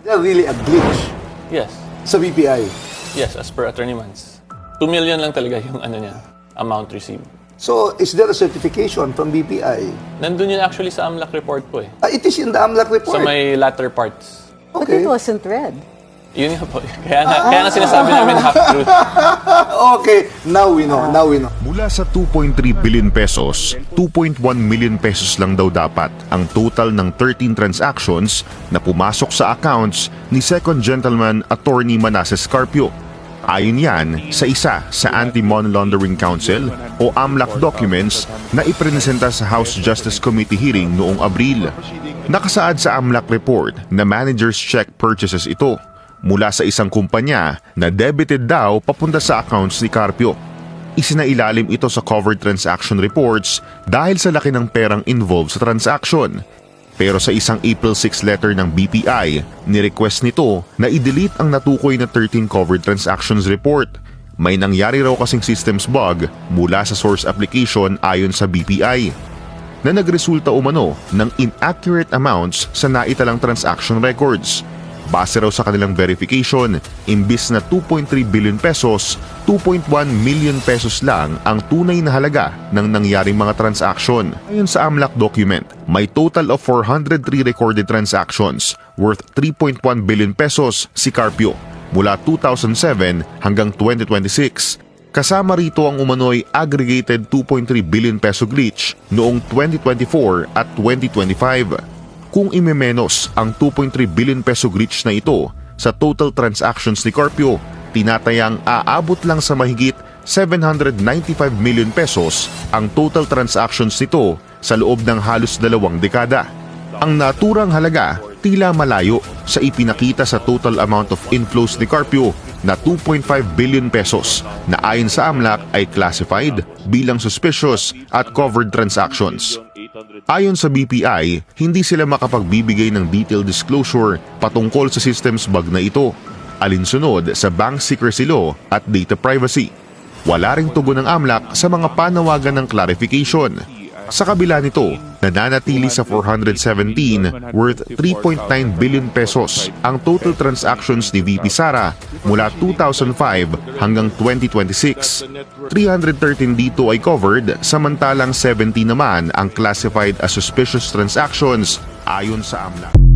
They're really a glitch Yes. sa BPI. Yes, as per Attorney Mans. 2 million lang talaga yung ano niya, amount received. So, is there a certification from BPI? Nandun yun actually sa AMLAC report po eh. It is in the AMLAC report. Sa may latter parts. But Okay. it wasn't read. Yun nga po. Kaya nga sinasabi namin half-truth. Okay, now we know. Now we know. Mula sa 2.3 billion pesos, 2.1 million pesos lang daw dapat ang total ng 13 transactions na pumasok sa accounts ni Second Gentleman Attorney Manasseh Carpio. Ayon yan sa isa sa Anti-Money Laundering Council o AMLAC documents na ipresenta sa House Justice Committee hearing noong Abril. Nakasaad sa AMLAC report na manager's check purchases ito mula sa isang kumpanya na debited daw papunta sa accounts ni Carpio. Isinailalim ito sa covered transaction reports dahil sa laki ng perang involved sa transaction. Pero sa isang April 6 letter ng BPI, ni-request nito na i-delete ang natukoy na 13 covered transactions report. May nangyari raw kasing systems bug mula sa source application ayon sa BPI na nagresulta umano ng inaccurate amounts sa naitalang transaction records. Base raw sa kanilang verification, imbis na 2.3 billion pesos, 2.1 million pesos lang ang tunay na halaga ng nangyaring mga transaction. Ayon sa AMLAC document, may total of 403 recorded transactions worth 3.1 billion pesos si Carpio mula 2007 hanggang 2026. Kasama rito ang umano'y aggregated 2.3 billion peso glitch noong 2024 at 2025. Kung imemenos ang 2.3 billion peso glitch na ito sa total transactions ni Carpio, tinatayang aabot lang sa mahigit 795 million pesos ang total transactions nito sa loob ng halos 2 dekada. Ang naturang halaga tila malayo sa ipinakita sa total amount of inflows ni Carpio na 2.5 billion pesos na ayon sa AMLAC ay classified bilang suspicious at covered transactions. Ayon sa BPI, hindi sila makapagbibigay ng detailed disclosure patungkol sa systems bug na ito, alinsunod sa bank secrecy law at data privacy. Wala ring tugon ng AMLAC sa mga panawagan ng clarification. Sa kabila nito, nananatili sa 417 worth 3.9 billion pesos ang total transactions ni VP Sara mula 2005 hanggang 2026. 313 dito ay covered, samantalang 70 naman ang classified as suspicious transactions ayon sa AMLAC.